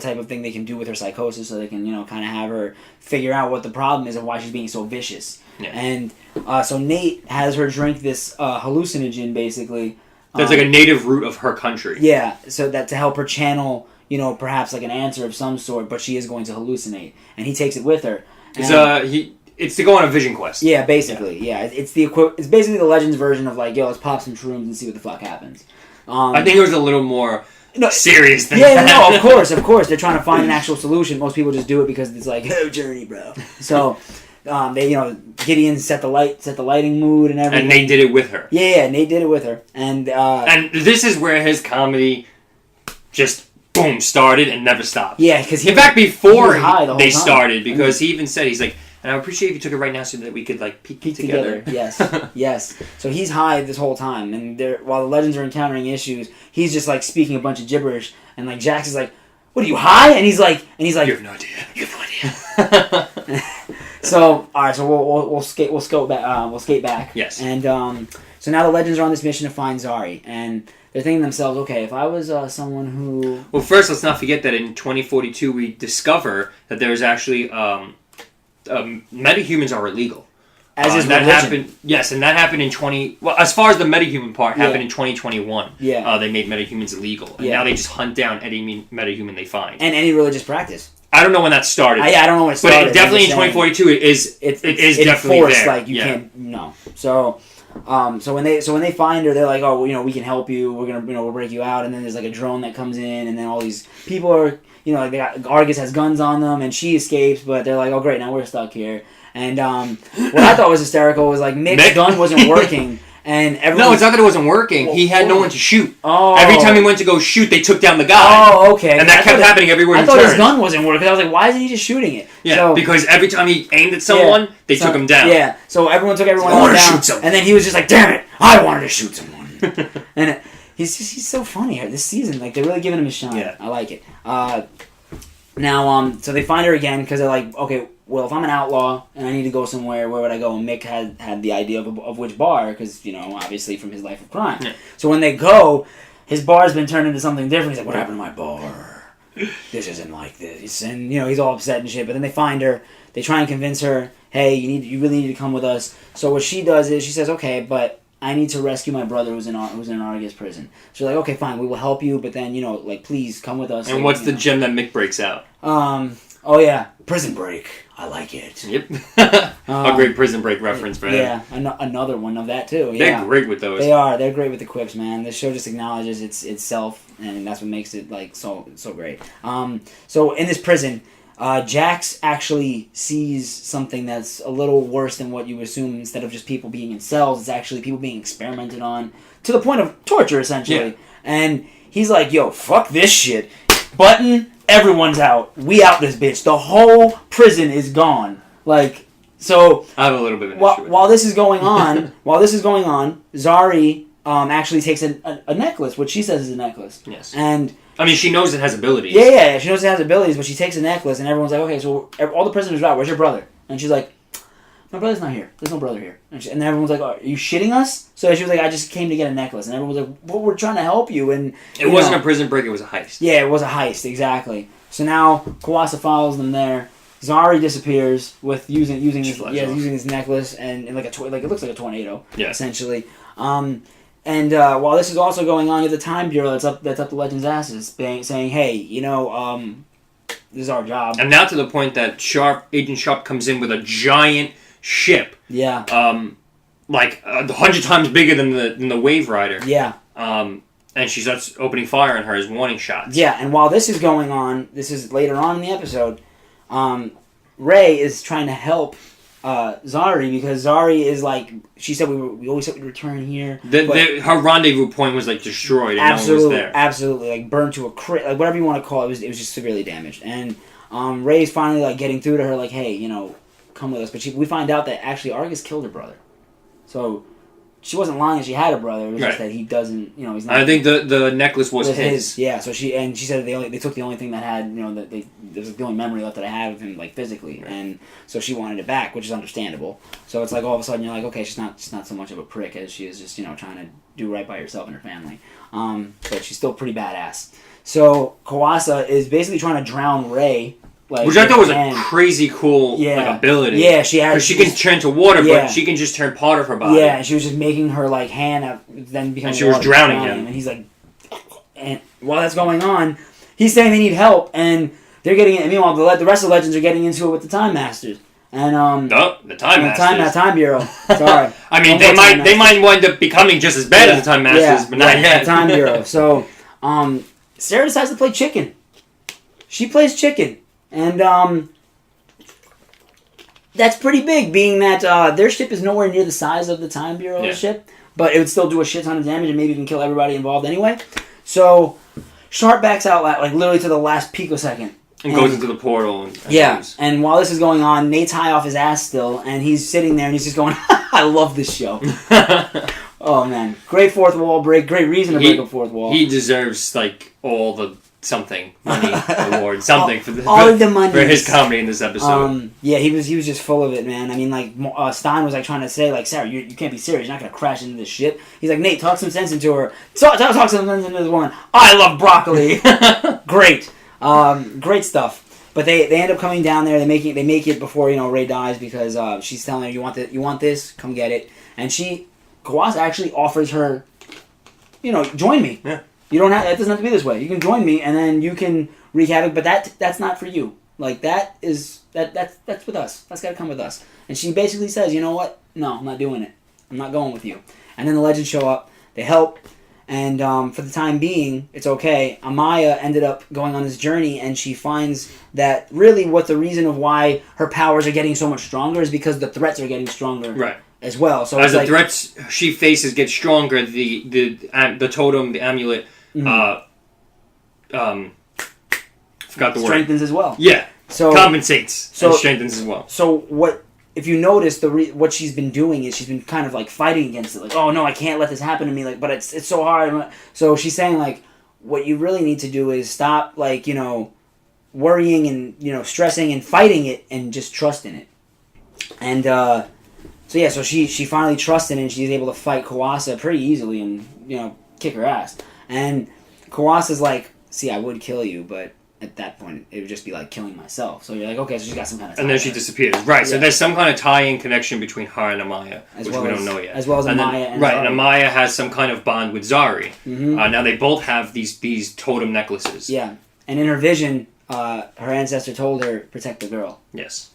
type of thing they can do with her psychosis, so they can kind of have her figure out what the problem is and why she's being so vicious. Yeah. And so Nate has her drink this hallucinogen, basically. That's like a native root of her country. Yeah, so that to help her channel, perhaps like an answer of some sort, but she is going to hallucinate, and he takes it with her. It's to go on a vision quest. Yeah, basically. Yeah, it's basically the Legends version of like, yo, let's pop some shrooms and see what the fuck happens. I think it was a little more serious than that. Yeah, no, of course. They're trying to find an actual solution. Most people just do it because it's like, oh, journey, bro. So, they, Gideon set the lighting mood and everything. And Nate did it with her. Yeah, Nate did it with her. And this is where his comedy just, boom, started and never stopped. Yeah, because in fact, before they started, because he even said, he's like, and I would appreciate if you took it right now so that we could like peek together. Yes. So he's high this whole time, and while the Legends are encountering issues, he's just like speaking a bunch of gibberish, and like Jax is like, "What are you high?" And he's like, "You have no idea. You have no idea." So all right, so we'll skate back. Yes. And so now the Legends are on this mission to find Zari, and they're thinking to themselves, okay, if I was someone who... Well, first, let's not forget that in 2042 we discover that there's actually metahumans are illegal. As is that religion. happened. Yes, and that happened in 20. Well, as far as the metahuman part happened in 2021. Yeah. They made metahumans illegal, and now they just hunt down any metahuman they find. And any religious practice. I don't know when that started. I don't know when it started. But definitely in 2042, it is definitely enforced, there. like you can't. No. So when they find her, they're like, oh, we can help you. We're gonna, we'll break you out. And then there's like a drone that comes in, and then all these people are, like they got Argus has guns on them, and she escapes, but they're like, oh great, now we're stuck here. And what I thought was hysterical was like Mick's gun wasn't working, and everyone. No, it's not that it wasn't working. He had no one to shoot. Oh. Every time he went to go shoot, they took down the guy. Oh, okay. And that kept happening everywhere he turned. I thought his gun wasn't working. I was like, why isn't he just shooting it? Yeah, because every time he aimed at someone, they took him down. Yeah, so everyone took everyone else down, and then he was just like, damn it, I wanted to shoot someone. And he's so funny here this season. Like, they're really giving him a shine. Yeah. I like it. Now, so they find her again because they're like, okay, well, if I'm an outlaw and I need to go somewhere, where would I go? And Mick had the idea of which bar, because, obviously from his life of crime. Yeah. So when they go, his bar's been turned into something different. He's like, what happened to my bar? This isn't like this. And, he's all upset and shit. But then they find her. They try and convince her, hey, you really need to come with us. So what she does is she says, okay, but I need to rescue my brother who's in an Argus prison. So they're like, okay, fine, we will help you, but then, please come with us. And what's the gem that Mick breaks out? Oh yeah, Prison Break. I like it. Yep. A great Prison Break reference for him. Yeah, another one of that too. They're Yeah. great with those. They are. They're great with the quips, man. The show just acknowledges itself, and that's what makes it so great. So in this prison, Jax actually sees something that's a little worse than what you assume. Instead of just people being in cells, it's actually people being experimented on to the point of torture, essentially. Yeah. And he's like, "Yo, fuck this shit. Button, everyone's out. We out this bitch. The whole prison is gone." Like, so. I have a little bit of an issue with while this is going on, Zari actually takes a necklace, which she says is a necklace. Yes. And I mean, she knows it has abilities. yeah, she knows it has abilities, but she takes a necklace, and everyone's like, okay, so all the prisoners are out. Where's your brother? And she's like, my brother's not here. There's no brother here. And everyone's like, are you shitting us? So she was like, I just came to get a necklace. And everyone was like, well, we're trying to help you. And it wasn't a prison break, it was a heist. Yeah, it was a heist, exactly. So now Kawasa follows them there. Zari disappears with using this necklace and like it looks like a tornado, essentially. And while this is also going on, you have the Time Bureau that's up the Legends' asses, saying, "Hey, this is our job." And now to the point that Agent Sharp comes in with a giant ship. Yeah. Like 100 times bigger than the Wave Rider. Yeah. And she starts opening fire on her as warning shots. Yeah, and while this is going on, this is later on in the episode. Ray is trying to help Zari because Zari is like, she said we always said we'd return here. Her rendezvous point was like destroyed and no one was there. Absolutely, like burned to a like whatever you want to call it. It was just severely damaged. And Ray's finally like getting through to her like, hey, come with us. But we find out that actually Argus killed her brother. So she wasn't lying that she had a brother. It was just that he doesn't, he's not. I think the necklace was his. Yeah. So she said they took the only thing that had, that was the only memory left that I had of him, like physically, and so she wanted it back, which is understandable. So it's like all of a sudden you're like, okay, she's not so much of a prick as she is just trying to do right by herself and her family. But she's still pretty badass. So Kawasa is basically trying to drown Ray. Which I thought was a crazy cool ability. Yeah, she has. Because she can turn to water, but she can just turn part of her body. Yeah, and she was just making her hand then become. And she was drowning him. And he's like, and while that's going on, he's saying they need help, and they're getting it. And meanwhile, the rest of the Legends are getting into it with the Time Masters. And the Time Masters. Time Bureau. Sorry. I mean, they might wind up becoming just as bad as the Time Masters, but not yet. The Time Bureau. So, Sarah decides to play chicken. She plays chicken. And that's pretty big, being that their ship is nowhere near the size of the Time Bureau ship, but it would still do a shit ton of damage and maybe even kill everybody involved anyway. So Sharp backs out like literally to the last picosecond. And goes into the portal. And while this is going on, Nate's high off his ass still, and he's sitting there and he's just going, I love this show. Oh man, great fourth wall break, great reason to break a fourth wall. He deserves like all the something money award, something for the money for his comedy in this episode. Yeah, he was just full of it, man. I mean, like Stein was like trying to say, like, Sarah, you can't be serious. You're not gonna crash into this ship. He's like, Nate, talk some sense into her. Talk some sense into this woman. I love broccoli. Great, great stuff. But they end up coming down there. They make it before Ray dies because she's telling her, you want this, come get it. And Kawase actually offers her, join me. Yeah. You don't have. It doesn't have to be this way. You can join me, and then you can wreak havoc. But that's not for you. Like that's with us. That's got to come with us. And she basically says, you know what? No, I'm not doing it. I'm not going with you. And then the legends show up. They help, and for the time being, it's okay. Amaya ended up going on this journey, and she finds that really what the reason of why her powers are getting so much stronger is because the threats are getting stronger. Right. As well. So as the threats she faces get stronger, the totem, the amulet. Forgot the word. Strengthens as well. Yeah. So compensates and strengthens as well. So what? If you notice, what she's been doing is she's been kind of like fighting against it. Like, oh no, I can't let this happen to me. Like, but it's so hard. So she's saying like, what you really need to do is stop like worrying and stressing and fighting it and just trust in it. And so she finally trusted and she's able to fight Kawase pretty easily and kick her ass. And Kawase's like, see, I would kill you, but at that point it would just be like killing myself. So you're like, okay, so she's got some kind of tie. And then she disappears. Right, so there's some kind of tie-in connection between her and Amaya, which we don't know yet. As well as Amaya and Right, Zari. and Amaya has some kind of bond with Zari. Mm-hmm. Now they both have these totem necklaces. Yeah, and in her vision, her ancestor told her, protect the girl. Yes.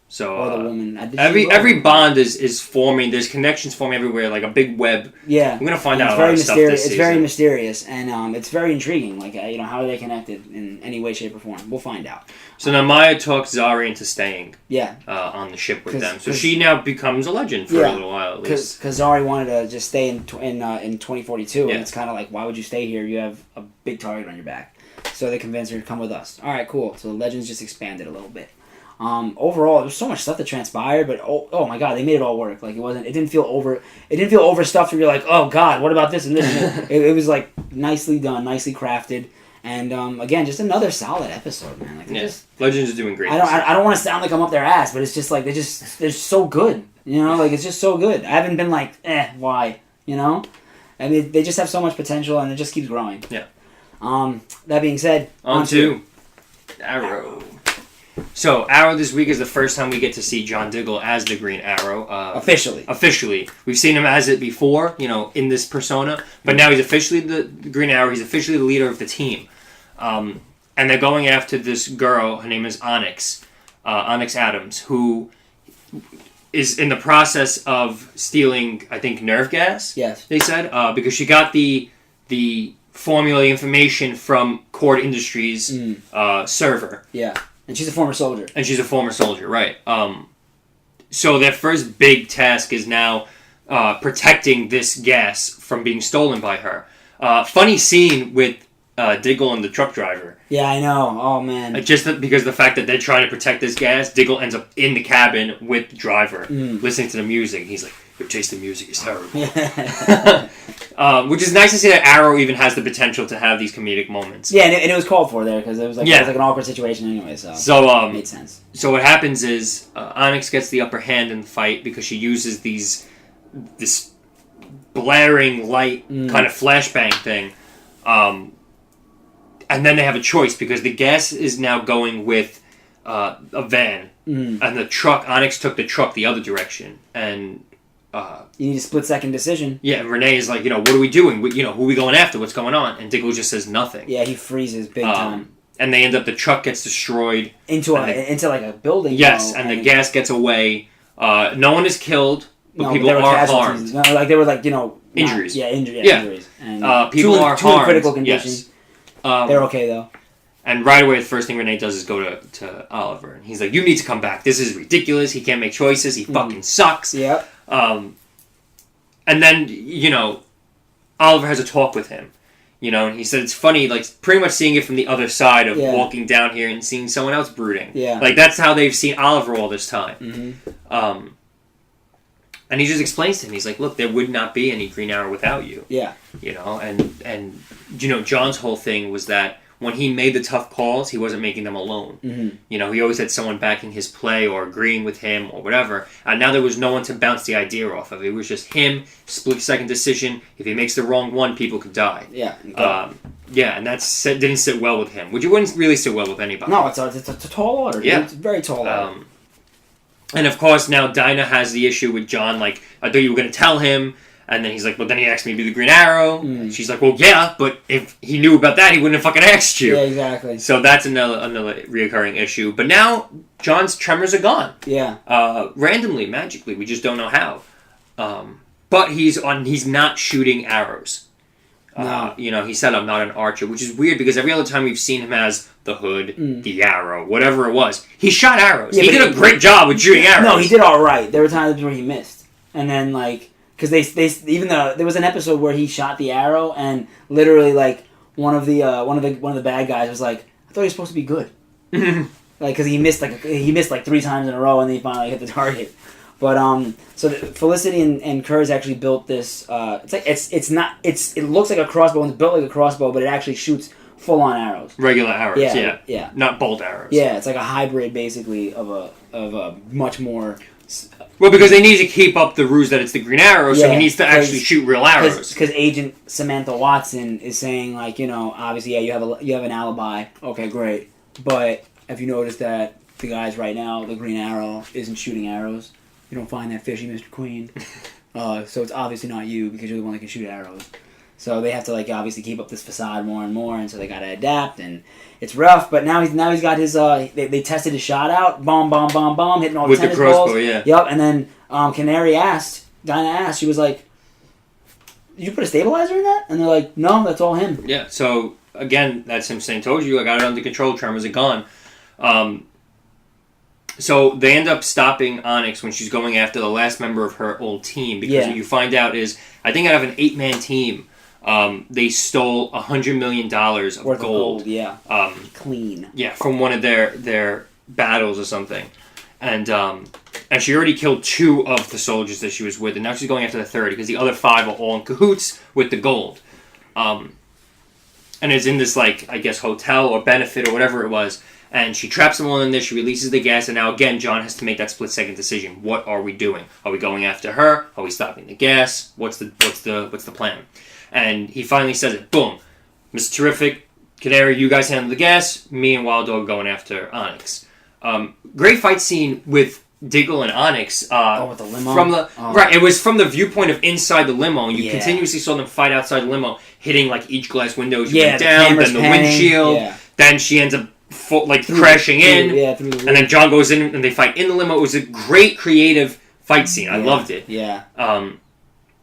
So or the woman. Every bond is forming. There's connections forming everywhere, like a big web. Yeah, we're gonna find out a lot of stuff this season. It's very mysterious, and it's very intriguing. Like how are they connected in any way, shape, or form? We'll find out. So now Maya talks Zari into staying. Yeah. On the ship with them, so she now becomes a legend for a little while at least. Because Zari wanted to just stay in 2042, and it's kind of like, why would you stay here? You have a big target on your back. So they convinced her to come with us. All right, cool. So the legends just expanded a little bit. Overall, there was so much stuff that transpired, but oh my god, they made it all work. Like it didn't feel overstuffed where you're like, oh god, what about this and this? And it was like nicely done, nicely crafted, and again, just another solid episode, man. Like Legends are doing great. I don't want to sound like I'm up their ass, but it's just like they're so good, like it's just so good. I haven't been like, why, I mean, they just have so much potential, and it just keeps growing. Yeah. That being said, on to Arrow. So, Arrow this week is the first time we get to see John Diggle as the Green Arrow. Officially. We've seen him as it before, in this persona. But now he's officially the Green Arrow. He's officially the leader of the team. And they're going after this girl. Her name is Onyx. Onyx Adams, who is in the process of stealing, I think, nerve gas. Yes. They said. Because she got the formula information from Cord Industries server. Yeah. And she's a former soldier. Right. So their first big task is now protecting this gas from being stolen by her. Funny scene with Diggle and the truck driver. Yeah, I know. Oh, man. Just because the fact that they're trying to protect this gas, Diggle ends up in the cabin with the driver, listening to the music. He's like, your taste in music is terrible. Which is nice to see that Arrow even has the potential to have these comedic moments. Yeah, and it was called for there, because it was like an awkward situation anyway, so it made sense. So what happens is, Onyx gets the upper hand in the fight because she uses this blaring light kind of flashbang thing. And then they have a choice because the gas is now going with a van, and the truck. Onyx took the truck the other direction, and you need a split-second decision. Yeah, and Renee is like, what are we doing? Who are we going after? What's going on? And Diggle just says nothing. Yeah, he freezes big time. And they end up. The truck gets destroyed into like a building. Yes, and the gas gets away. No one is killed, but people are harmed. No, like they were like injuries. Injuries. And people are harmed. In critical condition. Yes. They're okay though. And right away, the first thing Renee does is go to Oliver, and he's like, "You need to come back. This is ridiculous. He can't make choices. He fucking sucks." Yeah. And then Oliver has a talk with him, and he said it's funny, like pretty much seeing it from the other side of walking down here and seeing someone else brooding. Yeah. Like that's how they've seen Oliver all this time. And he just explains to him, he's like, look, there would not be any Green Arrow without you. Yeah. And John's whole thing was that when he made the tough calls, he wasn't making them alone. Mm-hmm. You know, he always had someone backing his play or agreeing with him or whatever. And now there was no one to bounce the idea off of. It was just him, split-second decision. If he makes the wrong one, people could die. Yeah. Yeah, and that didn't sit well with him, which it wouldn't really sit well with anybody. No, it's a tall order. Yeah. It's a very tall order. And of course, now Dinah has the issue with John, like, I thought you were going to tell him. And then he's like, well, then he asked me to be the Green Arrow. And she's like, well, yeah, but if he knew about that, he wouldn't have fucking asked you. Yeah, exactly. So that's another reoccurring issue. But now, John's tremors are gone. Yeah. Randomly, magically. We just don't know how. But he's not shooting arrows. No. You know, he said, I'm not an archer, which is weird because every other time we've seen him as the hood, the arrow, whatever it was, he shot arrows. Yeah, he did a great job with shooting arrows. No, he did all right. There were times where he missed. And then, like, because they even though there was an episode where he shot the arrow and literally, like, one of the bad guys was like, I thought he was supposed to be good. Like, because he missed like 3 times in a row and then he finally hit the target. But so Felicity and Kurz actually built this. It looks like a crossbow and it's built like a crossbow, but it actually shoots full on arrows. Regular arrows, yeah, not bolt arrows. Yeah, it's like a hybrid basically of a much more. Well, because they need to keep up the ruse that it's the Green Arrow, so he needs to actually shoot real arrows. Because Agent Samantha Watson is saying, like, you know, obviously, yeah, you have an alibi. Okay, great, but have you noticed that the guys right now, the Green Arrow, isn't shooting arrows? You don't find that fishy, Mr. Queen. So it's obviously not you because you're the one that can shoot arrows. So they have to, like, obviously keep up this facade more and more, and so they got to adapt, and it's rough. But now he's got his. They tested his shot out, bomb, hitting all the tennis crossbow, balls. yeah. Yep, and then Dinah asked, she was like, "Did you put a stabilizer in that?" And they're like, "No, that's all him." Yeah. So again, that's him saying, "Told you, I got it under control. Tremors are gone." So they end up stopping Onyx when she's going after the last member of her old team because what you find out is, I think out of an 8-man team, they stole $100 million of gold. Yeah, clean. Yeah, from one of their battles or something, and she already killed 2 of the soldiers that she was with, and now she's going after the 3rd because the other 5 are all in cahoots with the gold. And it's in this, like, I guess hotel or benefit or whatever it was. And she traps them all in there, she releases the gas, and now again, John has to make that split-second decision. What are we doing? Are we going after her? Are we stopping the gas? What's the plan? And he finally says it. Boom. Mr. Terrific, Canary, you guys handle the gas. Me and Wild Dog going after Onyx. Great fight scene with Diggle and Onyx. With the limo? Right, it was from the viewpoint of inside the limo. You continuously saw them fight outside the limo, hitting, like, each glass window as you went down, then the windshield. Yeah. Then she ends up crashing in, through the and then John goes in and they fight in the limo. It was a great creative fight scene. I loved it. Yeah.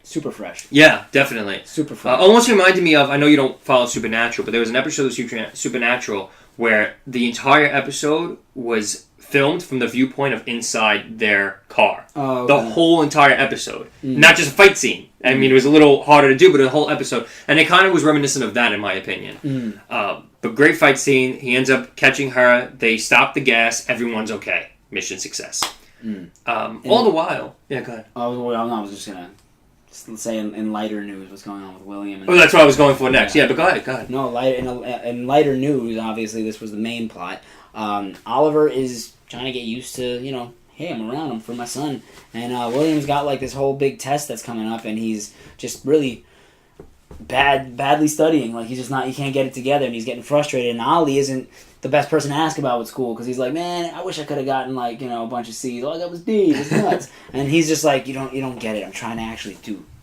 Super fresh. Yeah, definitely. Super fresh. Almost reminded me of, I know you don't follow Supernatural, but there was an episode of Supernatural where the entire episode was filmed from the viewpoint of inside their car. Oh, okay. The whole entire episode. Not just a fight scene. I mean, it was a little harder to do, but the whole episode. And it kind of was reminiscent of that, in my opinion. But great fight scene. He ends up catching her. They stop the gas. Everyone's okay. Mission success. All the while... Yeah, go ahead. I was just going to say in lighter news what's going on with William. And that's what I was going for next. Yeah, but go ahead. No, in lighter news, obviously, this was the main plot. Oliver is trying to get used to, you know, hey, I'm around, I'm for my son. And William's got, like, this whole big test that's coming up, and he's just really badly studying. Like, he can't get it together, and he's getting frustrated. And Ollie isn't the best person to ask about with school, because he's like, man, I wish I could have gotten, like, you know, a bunch of C's. All I got was D. It was nuts. And he's just like, you don't get it. I'm trying to actually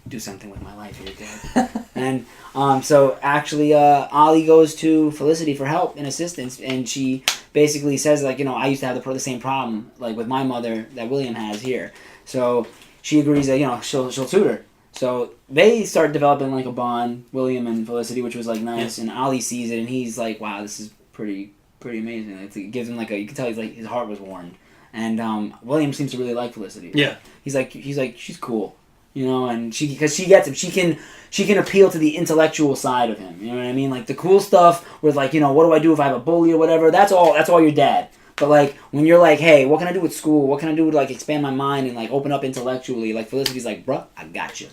do something with my life here, Dad. And so actually Ollie goes to Felicity for help and assistance, and she basically says, like, you know, I used to have the same problem, like, with my mother that William has here. So she agrees that, you know, she'll tutor. So they start developing, like, a bond, William and Felicity, which was, like, nice. And Ollie sees it, and he's like, wow, this is pretty amazing. It gives him, like, you can tell he's like, his heart was warmed. And William seems to really like Felicity. Yeah. He's like, she's cool. You know, and because she gets him, she can appeal to the intellectual side of him. You know what I mean? Like, the cool stuff with, like, you know, what do I do if I have a bully or whatever? That's all your dad. But, like, when you're like, hey, what can I do with school? What can I do to, like, expand my mind and, like, open up intellectually? Like, Felicity's like, bruh, I got you.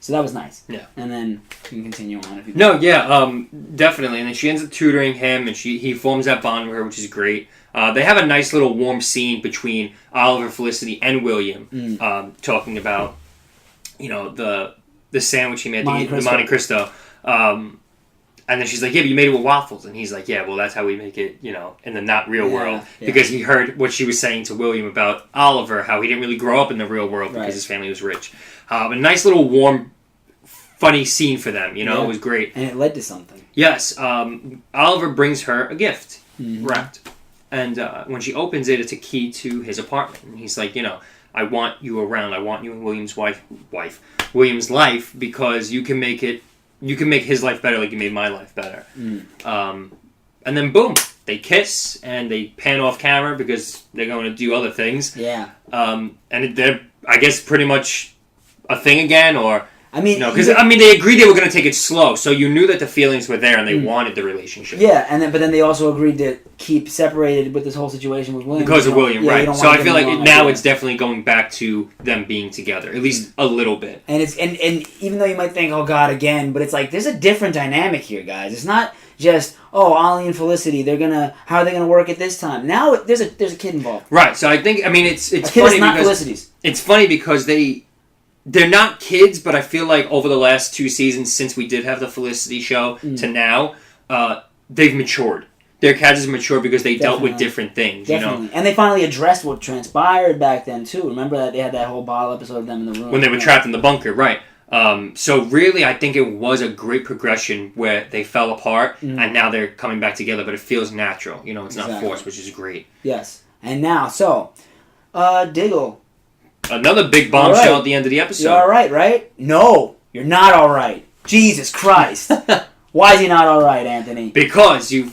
So that was nice. Yeah. And then you can continue on if you definitely. And then she ends up tutoring him, and he forms that bond with her, which is great. They have a nice little warm scene between Oliver, Felicity, and William, talking about, the sandwich he made, the Monte Cristo. And then she's like, yeah, but you made it with waffles. And he's like, yeah, well, that's how we make it, in the not real world. Yeah. Because he heard what she was saying to William about Oliver, how he didn't really grow up in the real world because his family was rich. A nice little warm, funny scene for them, It was great. And it led to something. Yes. Oliver brings her a gift, wrapped. And when she opens it, it's a key to his apartment. And he's like, I want you around. I want you in William's William's life, because you can make his life better like you made my life better. And then boom, they kiss and they pan off camera because they're going to do other things. Yeah. And they're, I guess, pretty much a thing again, or because they agreed they were going to take it slow, so you knew that the feelings were there and they wanted the relationship. Yeah, but then they also agreed to keep separated with this whole situation with William because of William, right? So I feel like now it's definitely going back to them being together, at least a little bit. And it's and even though you might think, oh God, again, but it's like there's a different dynamic here, guys. It's not just Ollie and Felicity. How are they gonna work it this time? Now there's a kid involved, right? So I think it's a kid funny not because Felicity's. It's funny because they're not kids, but I feel like over the last 2 seasons, since we did have the Felicity show to now, they've matured. Their characters matured because they dealt with different things, Definitely. And they finally addressed what transpired back then, too. Remember that they had that whole bottle episode of them in the room? When they were trapped in the bunker, right. So really, I think it was a great progression where they fell apart, and now they're coming back together, but it feels natural. It's not forced, which is great. Yes. And now, Diggle. Another big bombshell at the end of the episode. You're alright, right? No, you're not alright. Jesus Christ. Why is he not alright, Anthony? Because you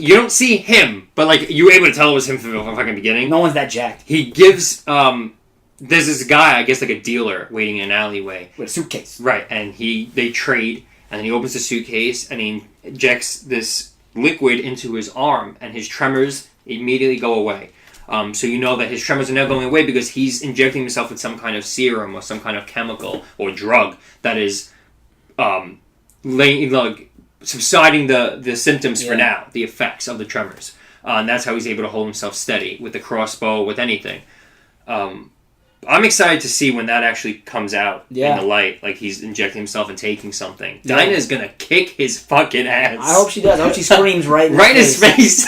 don't see him, but you were able to tell it was him from the fucking beginning. No one's that jacked. He gives, there's this guy, I guess like a dealer, waiting in an alleyway. With a suitcase. Right, and they trade, and then he opens the suitcase, and he injects this liquid into his arm, and his tremors immediately go away. So you know that his tremors are now going away because he's injecting himself with some kind of serum or some kind of chemical or drug that is subsiding the symptoms for now, the effects of the tremors. And that's how he's able to hold himself steady with the crossbow, with anything. I'm excited to see when that actually comes out in the light. Like he's injecting himself and taking something. Yeah. Dinah's gonna kick his fucking ass. I hope she does. I hope she screams right in his face.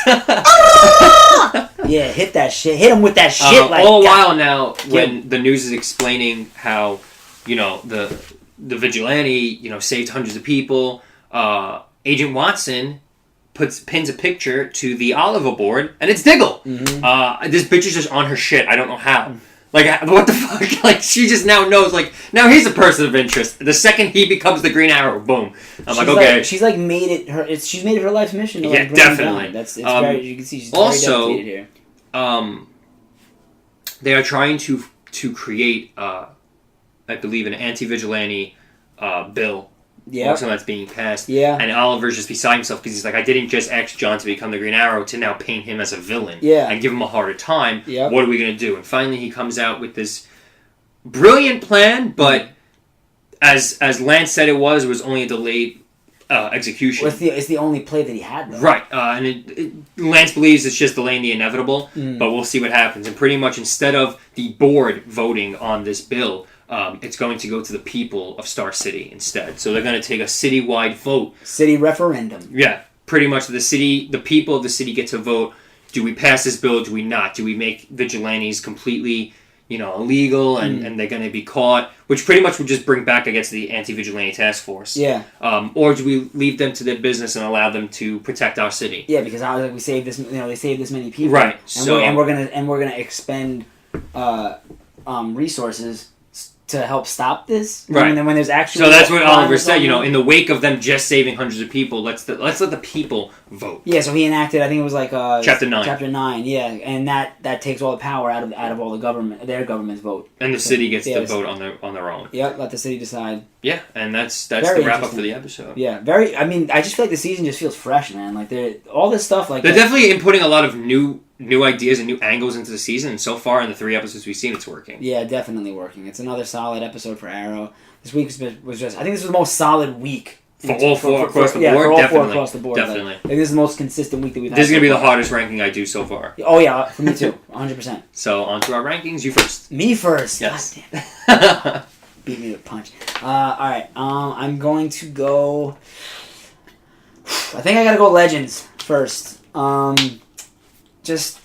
Yeah, hit that shit. Hit him with that shit. All the while now, when the news is explaining how, the vigilante, saved hundreds of people, Agent Watson pins a picture to the Oliver board, and it's Diggle. Mm-hmm. This bitch is just on her shit. I don't know how. What the fuck? She just now knows, now he's a person of interest. The second he becomes the Green Arrow, boom. Okay. She's made it her, she's made it her life's mission to bring definitely. Him down. It's very, you can see she's very dedicated here. They are trying to create, I believe, an anti-vigilante bill. Yeah. Something that's being passed. Yeah. And Oliver's just beside himself because he's like, I didn't just ask John to become the Green Arrow to now paint him as a villain. Yeah. And give him a harder time. Yeah. What are we going to do? And finally he comes out with this brilliant plan, but as Lance said it was only a delayed execution. Well, it's the only play that he had, though. Right. And Lance believes it's just delaying the inevitable, but we'll see what happens. And pretty much instead of the board voting on this bill, it's going to go to the people of Star City instead. So they're going to take a citywide vote. City referendum. Yeah. Pretty much the people of the city get to vote. Do we pass this bill? Do we not? Do we make vigilantes completely, illegal and they're going to be caught? Which pretty much would just bring back, I guess, the anti-vigilante task force. Yeah. Or do we leave them to their business and allow them to protect our city? Yeah, because we saved this. They saved this many people. Right. And we're gonna expend resources to help stop this. Right. And then when there's actually... So that's what Oliver said, in the wake of them just saving hundreds of people, let's let the people vote. Yeah, so he enacted, I think it was Chapter 9. Chapter 9, yeah. And that takes all the power out of all their government's vote. And the city gets to vote on their own. Yeah, let the city decide. Yeah, and that's the wrap up for the episode. Yeah, I just feel like the season just feels fresh, man. All this stuff they're definitely inputting a lot of new ideas and new angles into the season, and so far in the 3 episodes we've seen, it's working. Yeah, definitely working. It's another solid episode for Arrow. This week was just. I think this was the most solid week. For all four across the board? Yeah, for all Definitely. four across the board. Definitely. Like, I think this is the most consistent week that we've had. This is going to be so the far. hardest ranking I do so far. Oh, yeah, for me too. 100%. So, on to our rankings. You first. Me first. Yes. God damn it. Beat me with a punch. Alright, I'm going to go... I think I gotta go Legends first. Just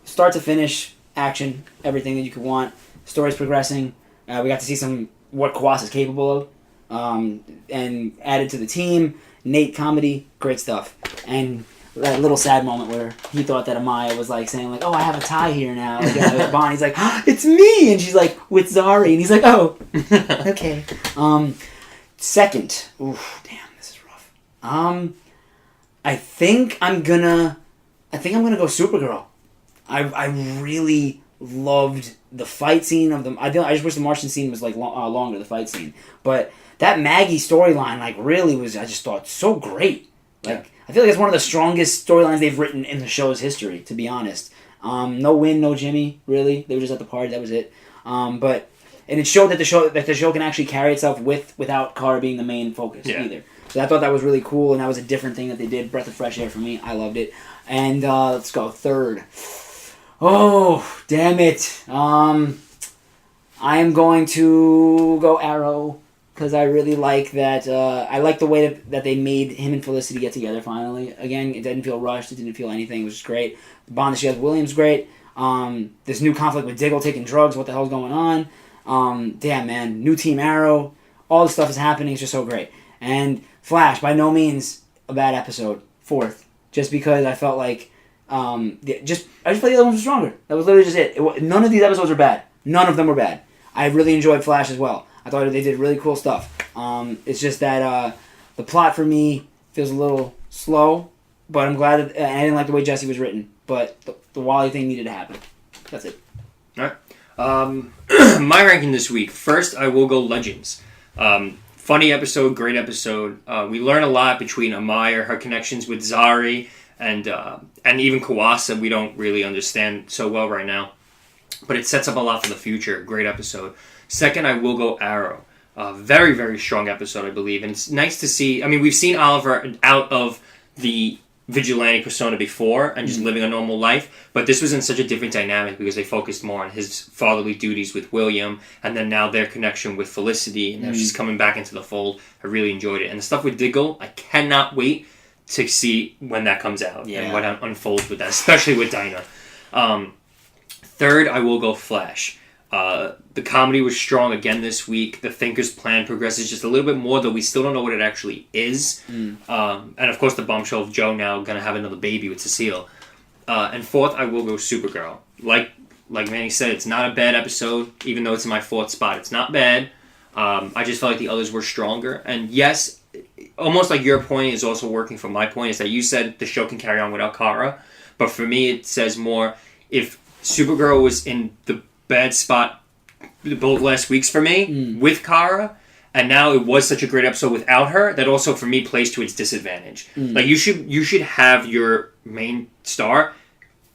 start to finish, action, everything that you could want. Story's progressing. We got to see what Kawase is capable of. And added to the team. Nate comedy, great stuff. And that little sad moment where he thought that Amaya was like saying like, "Oh, I have a tie here now." Like, with Bonnie, he's like, "It's me," and she's like, "With Zari," and he's like, "Oh, okay." Second, oof, damn, this is rough. I think I'm gonna go Supergirl. I really loved the fight scene of them. I just wish the Martian scene was like longer, the fight scene, but that Maggie storyline like really was. I just thought so great. Like. I feel like it's one of the strongest storylines they've written in the show's history, to be honest. No Win, no Jimmy, really. They were just at the party, that was it. And it showed that the show can actually carry itself without Kara being the main focus either. So I thought that was really cool, and that was a different thing that they did. Breath of fresh air for me. I loved it. And let's go third. Oh, damn it. I am going to go Arrow. Because I really like that. I like the way that they made him and Felicity get together finally. Again, it didn't feel rushed. It didn't feel anything. It was just great. The bond that she has with William's great. This new conflict with Diggle taking drugs. What the hell's going on? Damn, man. New Team Arrow. All this stuff is happening. It's just so great. And Flash, by no means a bad episode. Fourth. Just because I felt like... I just felt the other ones were stronger. That was literally just it. None of these episodes were bad. None of them were bad. I really enjoyed Flash as well. I thought they did really cool stuff. It's just that the plot for me feels a little slow, but I'm glad that I didn't like the way Jesse was written. But the Wally thing needed to happen. That's it. All right. My ranking this week. First, I will go Legends. Funny episode, great episode. We learn a lot between Amaya, her connections with Zari, and even Kawase. We don't really understand so well right now, but it sets up a lot for the future. Great episode. Second, I will go Arrow. Very, very strong episode, I believe. And it's nice to see... I mean, we've seen Oliver out of the vigilante persona before and just living a normal life. But this was in such a different dynamic because they focused more on his fatherly duties with William. And then now their connection with Felicity. And now she's coming back into the fold. I really enjoyed it. And the stuff with Diggle, I cannot wait to see when that comes out. And what unfolds with that. Especially with Dinah. Third, I will go Flash. The comedy was strong again this week. The Thinker's plan progresses just a little bit more, though we still don't know what it actually is. And of course, the bombshell of Joe now going to have another baby with Cecile. And fourth, I will go Supergirl. Like Manny said, it's not a bad episode, even though it's in my fourth spot. It's not bad. I just felt like the others were stronger. And yes, almost like your point is also working for my point, is that you said the show can carry on without Kara. But for me, it says more, if Supergirl was in the bad spot both last weeks for me with Kara, and now it was such a great episode without her, that also for me plays to its disadvantage. Like you should have your main star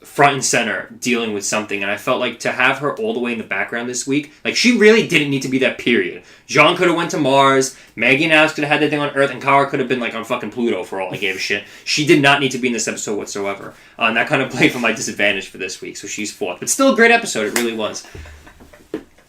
front and center dealing with something, and I felt like to have her all the way in the background this week, like she really didn't need to be that, period. Jean could have went to Mars, Maggie and Alex could have had that thing on Earth, and Kara could have been like on fucking Pluto for all I gave a shit. She did not need to be in this episode whatsoever. And that kind of played for my disadvantage for this week, so she's fourth. But still a great episode, it really was.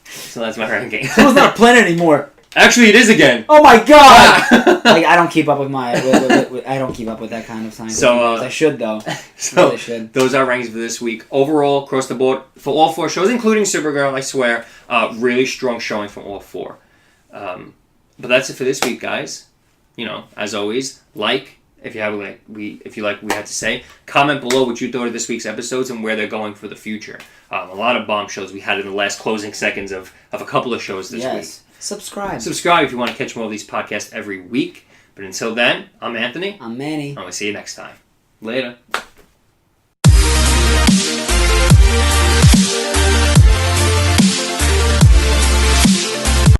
So that's my ranking. So it's not a planet anymore. Actually, it is again. Oh my god! Like I don't keep up with I don't keep up with that kind of science. So I should though. So really should. Those are rankings for this week. Overall, across the board for all four shows, including Supergirl, I swear, really strong showing from all four. But that's it for this week, guys. You know, as always, if you like what we had to say, comment below what you thought of this week's episodes and where they're going for the future. A lot of bombshells we had in the last closing seconds of a couple of shows this week. Subscribe Subscribe if you want to catch more of these podcasts every week. But until then, I'm Anthony. I'm Manny. And we'll see you next time. Later.